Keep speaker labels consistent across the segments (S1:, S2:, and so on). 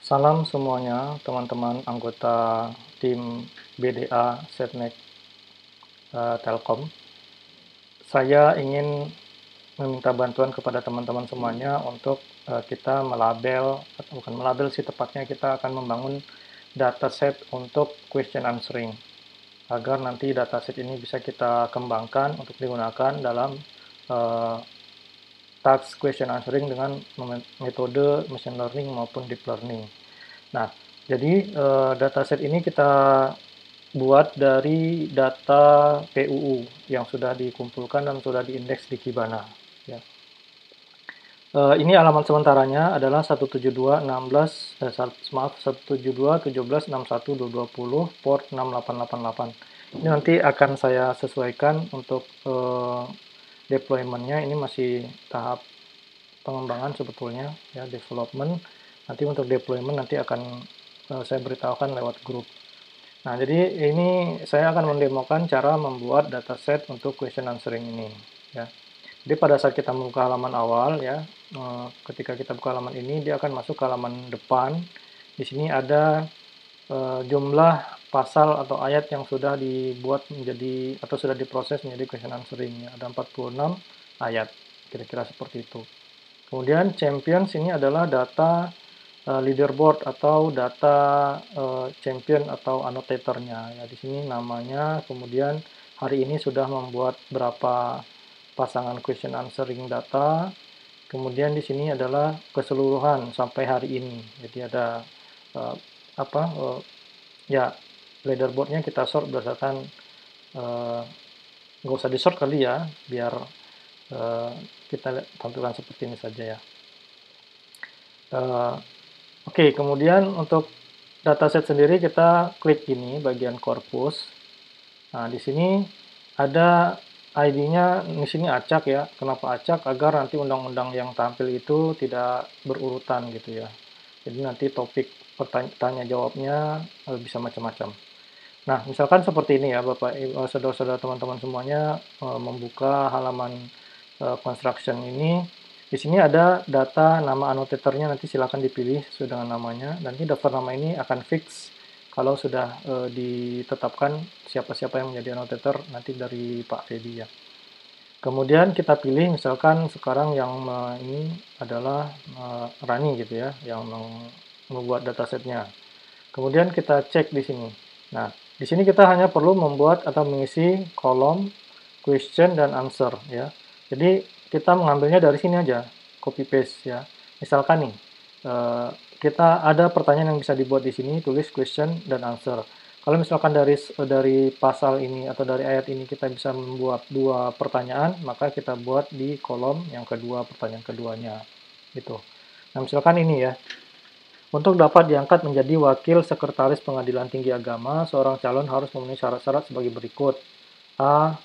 S1: Salam semuanya, teman-teman anggota tim BDA Setnek Telkom. Saya ingin meminta bantuan kepada teman-teman semuanya untuk kita melabel, atau bukan melabel sih tepatnya, kita akan membangun dataset untuk question answering, agar nanti dataset ini bisa kita kembangkan untuk digunakan dalam task question answering dengan metode machine learning maupun deep learning. Nah, jadi dataset ini kita buat dari data PUU yang sudah dikumpulkan dan sudah diindeks di Kibana. Ya. Ini alamat sementaranya adalah 172.16, port 6888. Ini nanti akan saya sesuaikan untuk deployment-nya. Ini masih tahap pengembangan sebetulnya, ya, development. Nanti untuk deployment nanti akan saya beritahukan lewat grup. Nah, jadi ini saya akan mendemokan cara membuat dataset untuk question answering ini, ya. Jadi pada saat kita membuka halaman awal, ya, ketika kita buka halaman ini, dia akan masuk ke halaman depan. Di sini ada jumlah pasal atau ayat yang sudah dibuat menjadi atau sudah diproses menjadi question answering, ya. Ada 46 ayat, kira-kira seperti itu. Kemudian champions ini adalah data leaderboard atau data champion atau annotatornya. Ya, di sini namanya, kemudian hari ini sudah membuat berapa pasangan question answering data. Kemudian di sini adalah keseluruhan sampai hari ini. Jadi ada ya, leaderboardnya kita sort berdasarkan nggak usah di sort kali ya, biar kita tampilkan seperti ini saja ya. Oke, kemudian untuk dataset sendiri kita klik ini bagian korpus. Nah, di sini ada ID-nya, di sini acak ya. Kenapa acak? Agar nanti undang-undang yang tampil itu tidak berurutan gitu ya. Jadi nanti topik tanya jawabnya bisa macam-macam. Nah, misalkan seperti ini ya, Bapak, saudara-saudara, teman-teman semuanya membuka halaman construction ini. Di sini ada data nama annotatornya, nanti silakan dipilih sesuai dengan namanya. Nanti daftar nama ini akan fix kalau sudah ditetapkan siapa-siapa yang menjadi annotator nanti dari Pak Feby ya. Kemudian kita pilih misalkan sekarang yang ini adalah Rani gitu ya, yang membuat datasetnya. Kemudian kita cek di sini. Nah, di sini kita hanya perlu membuat atau mengisi kolom question dan answer ya. Jadi kita mengambilnya dari sini aja, copy paste ya. Misalkan nih, kita ada pertanyaan yang bisa dibuat di sini, tulis question dan answer. Kalau misalkan dari pasal ini atau dari ayat ini kita bisa membuat dua pertanyaan, maka kita buat di kolom yang kedua, pertanyaan keduanya gitu. Nah, misalkan ini ya, untuk dapat diangkat menjadi wakil sekretaris Pengadilan Tinggi Agama, seorang calon harus memenuhi syarat-syarat sebagai berikut. A,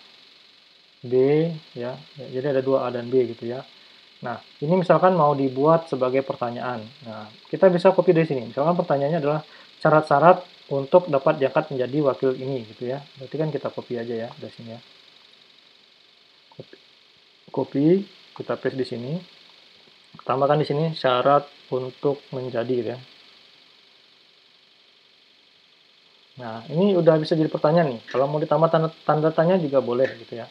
S1: B, ya. Jadi ada dua A dan B gitu ya. Nah, ini misalkan mau dibuat sebagai pertanyaan. Nah, kita bisa copy dari sini. Misalkan pertanyaannya adalah syarat-syarat untuk dapat diangkat menjadi wakil ini gitu ya. Berarti kan kita copy aja ya dari sini ya. Copy, kita paste di sini. Tambahkan di sini syarat untuk menjadi gitu ya. Nah, ini udah bisa jadi pertanyaan nih. Kalau mau ditambah tanda tanya juga boleh gitu ya.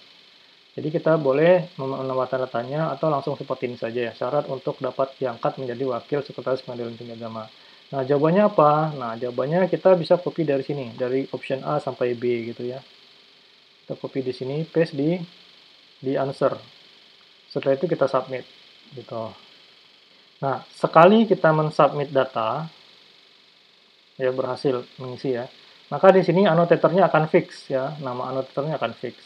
S1: Jadi kita boleh menambah tanda tanya atau langsung seperti ini saja ya. Syarat untuk dapat diangkat menjadi wakil sekretaris Pengadilan Tinggi Agama. Nah, jawabannya apa? Nah, jawabannya kita bisa copy dari sini, dari option A sampai B gitu ya. Kita copy di sini, paste di answer. Setelah itu kita submit gitu. Nah, sekali kita mensubmit data, ya berhasil mengisi ya, maka di sini annotatornya akan fix ya, nama annotatornya akan fix.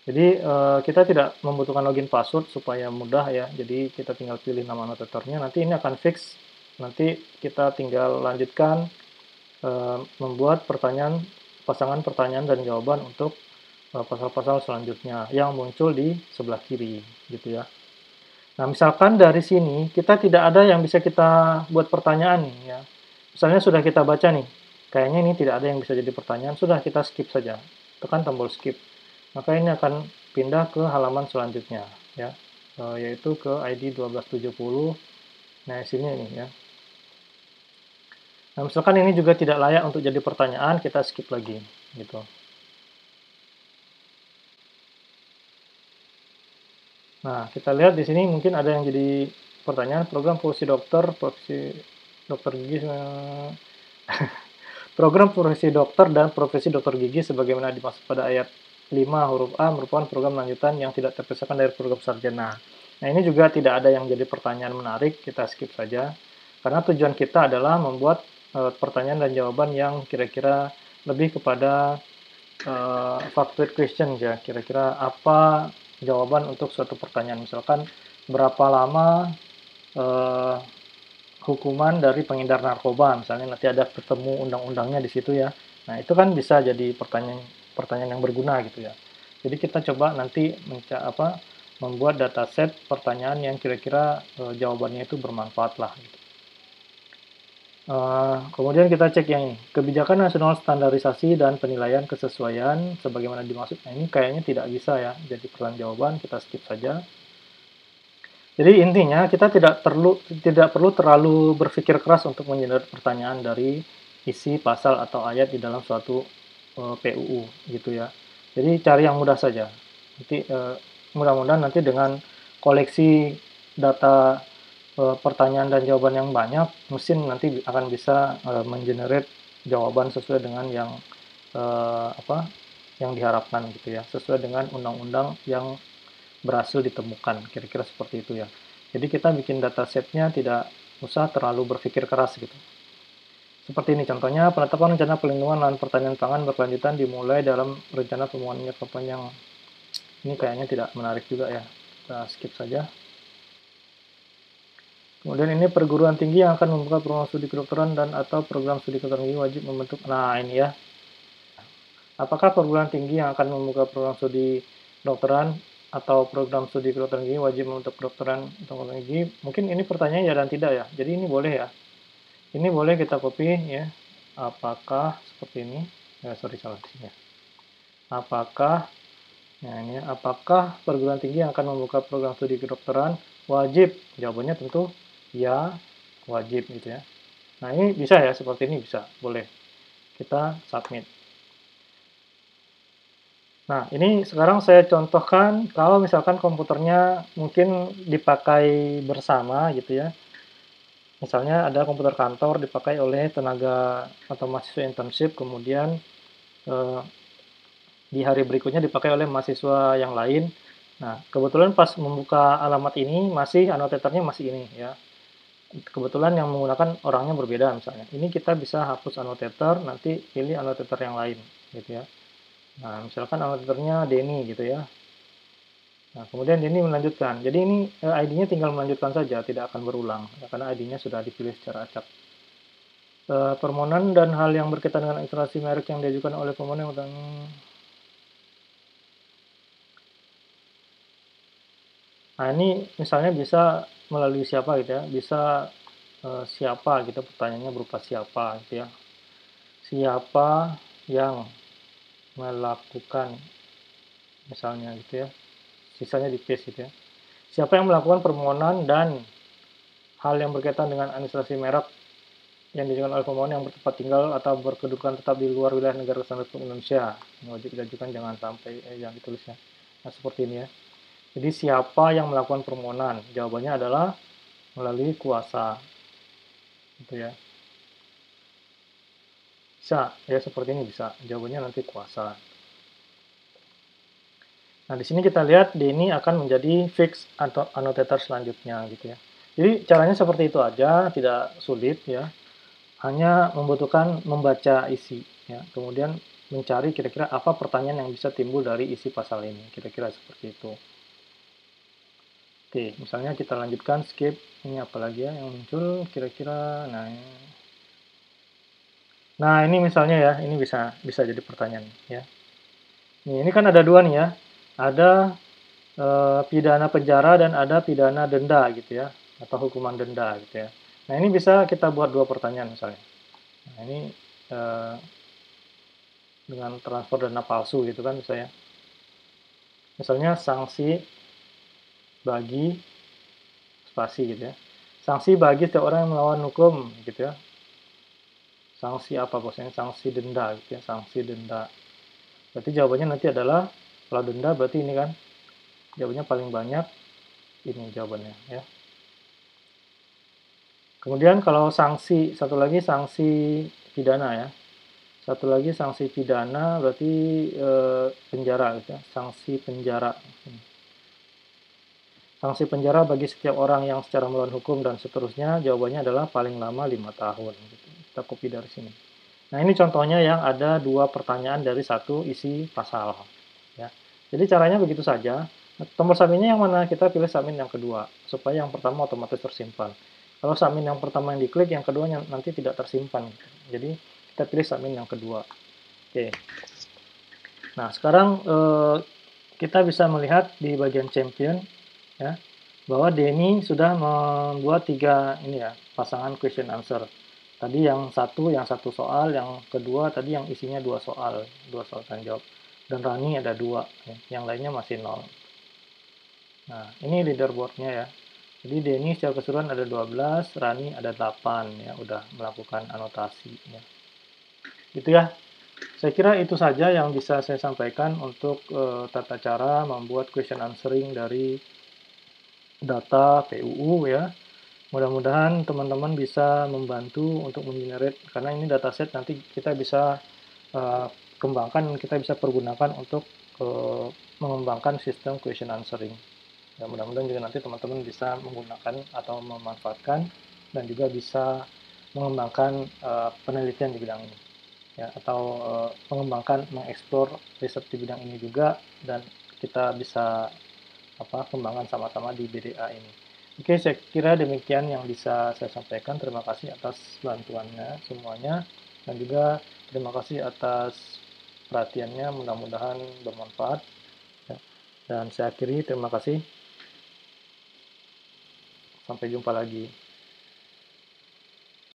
S1: Jadi kita tidak membutuhkan login password supaya mudah ya. Jadi kita tinggal pilih nama annotatornya. Nanti ini akan fix. Nanti kita tinggal lanjutkan membuat pertanyaan, pasangan pertanyaan dan jawaban untuk pasal-pasal selanjutnya yang muncul di sebelah kiri, gitu ya. Nah, misalkan dari sini kita tidak ada yang bisa kita buat pertanyaan nih ya. Misalnya sudah kita baca nih, kayaknya ini tidak ada yang bisa jadi pertanyaan, sudah kita skip saja. Tekan tombol skip. Maka ini akan pindah ke halaman selanjutnya ya, yaitu ke ID 1270. Nah, sini ini ya. Nah, misalkan ini juga tidak layak untuk jadi pertanyaan, kita skip lagi, gitu. Nah, kita lihat di sini mungkin ada yang jadi pertanyaan, profesi dokter gigi, program profesi dokter dan profesi dokter gigi sebagaimana dimaksud pada ayat 5 huruf A merupakan program lanjutan yang tidak terpisahkan dari program sarjana. Nah, ini juga tidak ada yang jadi pertanyaan menarik, kita skip saja. Karena tujuan kita adalah membuat pertanyaan dan jawaban yang kira-kira lebih kepada factual question ya, kira-kira apa jawaban untuk suatu pertanyaan. Misalkan berapa lama eh, hukuman dari pengedar narkoba, misalnya nanti ada ketemu undang-undangnya di situ ya. Nah, itu kan bisa jadi pertanyaan yang berguna gitu ya. Jadi kita coba nanti membuat dataset pertanyaan yang kira-kira jawabannya itu bermanfaat lah gitu. Kemudian kita cek yang ini, kebijakan nasional standarisasi dan penilaian kesesuaian sebagaimana dimaksud. Nah, ini kayaknya tidak bisa ya, jadi pertanyaan jawaban, kita skip saja. Jadi intinya kita tidak perlu terlalu berpikir keras untuk mengenerate pertanyaan dari isi pasal atau ayat di dalam suatu PUU gitu ya. Jadi cari yang mudah saja. Nanti mudah-mudahan nanti dengan koleksi data pertanyaan dan jawaban yang banyak, mesin nanti akan bisa mengenerate jawaban sesuai dengan yang yang diharapkan gitu ya, sesuai dengan undang-undang yang berhasil ditemukan, kira-kira seperti itu ya. Jadi kita bikin datasetnya tidak usah terlalu berpikir keras gitu. Seperti ini contohnya, penetapan rencana pelindungan lahan pertanian pangan berkelanjutan dimulai dalam rencana pembangunan jangka panjang. Ini kayaknya tidak menarik juga ya, kita skip saja. Kemudian ini perguruan tinggi yang akan membuka program studi kedokteran dan atau program studi kedokteran tinggi wajib membentuk. Nah ini ya, apakah perguruan tinggi yang akan membuka program studi kedokteran atau program studi kedokteran gigi wajib membentuk kedokteran kedokteran gigi? Mungkin ini pertanyaannya ya dan tidak ya. Jadi ini boleh ya. Ini boleh kita copy ya. Apakah seperti ini? Ya, sorry salah di sini ya. Apakah apakah perguruan tinggi yang akan membuka program studi kedokteran wajib? Jawabannya tentu ya, wajib gitu ya. Nah, ini bisa ya, seperti ini bisa, boleh. Kita submit. Nah, ini sekarang saya contohkan kalau misalkan komputernya mungkin dipakai bersama gitu ya. Misalnya ada komputer kantor dipakai oleh tenaga atau mahasiswa internship, kemudian eh, di hari berikutnya dipakai oleh mahasiswa yang lain. Nah, kebetulan pas membuka alamat ini masih annotatornya masih ini ya. Kebetulan yang menggunakan orangnya berbeda misalnya. Ini kita bisa hapus annotator, nanti pilih annotator yang lain gitu ya. Nah, misalkan annotatornya Denny gitu ya. Nah, kemudian Denny melanjutkan. Jadi ini ID-nya tinggal melanjutkan saja, tidak akan berulang ya, karena ID-nya sudah dipilih secara acak. Permohonan dan hal yang berkaitan dengan registrasi merek yang diajukan oleh pemohon dan nah, ini misalnya bisa melalui siapa gitu ya, bisa siapa gitu, pertanyaannya berupa siapa gitu ya. Siapa yang melakukan misalnya gitu ya, sisanya di paste gitu ya. Siapa yang melakukan permohonan dan hal yang berkaitan dengan administrasi merek yang diajukan oleh pemohon yang bertempat tinggal atau berkedudukan tetap di luar wilayah negara kesatuan Republik Indonesia. Yang wajib diajukan jangan sampai yang ditulisnya. Nah, seperti ini ya. Jadi siapa yang melakukan permohonan? Jawabannya adalah melalui kuasa. Gitu ya. Bisa, ya seperti ini bisa. Jawabannya nanti kuasa. Nah, di sini kita lihat Denny akan menjadi fix atau annotator selanjutnya gitu ya. Jadi caranya seperti itu aja, tidak sulit ya. Hanya membutuhkan membaca isi ya. Kemudian mencari kira-kira apa pertanyaan yang bisa timbul dari isi pasal ini. Kira-kira seperti itu. Oke, misalnya kita lanjutkan skip. Ini apa lagi ya yang muncul kira-kira. Nah, ini misalnya ya, ini bisa jadi pertanyaan ya. Ini kan ada dua nih ya. Ada pidana penjara dan ada pidana denda gitu ya, atau hukuman denda gitu ya. Nah, ini bisa kita buat dua pertanyaan misalnya. Nah, ini eh, dengan transfer dana palsu gitu kan misalnya. Misalnya sanksi bagi spasi gitu ya. Sanksi bagi setiap orang yang melawan hukum gitu ya. Sanksi apa bosnya? Sanksi denda gitu ya, sanksi denda. Berarti jawabannya nanti adalah, kalau denda berarti ini kan, jawabannya paling banyak, ini jawabannya ya. Kemudian kalau sanksi, satu lagi sanksi pidana ya. Satu lagi sanksi pidana berarti penjara gitu ya, sanksi penjara. Sanksi penjara bagi setiap orang yang secara melawan hukum dan seterusnya, jawabannya adalah paling lama 5 tahun. Gitu. Kita copy dari sini. Nah, ini contohnya yang ada 2 pertanyaan dari satu isi pasal. Ya. Jadi caranya begitu saja. Tombol submit-nya yang mana? Kita pilih submit yang kedua, supaya yang pertama otomatis tersimpan. Kalau submit yang pertama yang diklik, yang kedua nanti tidak tersimpan. Jadi, kita pilih submit yang kedua. Oke. Nah, sekarang kita bisa melihat di bagian champion, ya, bahwa Denny sudah membuat 3 ini ya, pasangan question answer. Tadi yang satu soal, yang kedua tadi yang isinya 2 soal tanya jawab. Dan Rani ada 2, ya, yang lainnya masih 0. Nah, ini leaderboard-nya ya. Jadi Denny secara keseluruhan ada 12, Rani ada 8 ya, udah melakukan anotasi ya. Gitu ya. Saya kira itu saja yang bisa saya sampaikan untuk tata cara membuat question answering dari data PUU ya. Mudah-mudahan teman-teman bisa membantu untuk mengenerate, karena ini dataset nanti kita bisa kembangkan, kita bisa pergunakan untuk mengembangkan sistem question answering. Ya, mudah-mudahan juga nanti teman-teman bisa menggunakan atau memanfaatkan dan juga bisa mengembangkan penelitian di bidang ini. Ya, atau mengembangkan, mengeksplor riset di bidang ini juga, dan kita bisa kembangkan sama-sama di BDA ini. Oke, saya kira demikian yang bisa saya sampaikan. Terima kasih atas bantuannya semuanya, dan juga terima kasih atas perhatiannya. Mudah-mudahan bermanfaat. Ya. Dan saya akhiri, terima kasih. Sampai jumpa lagi.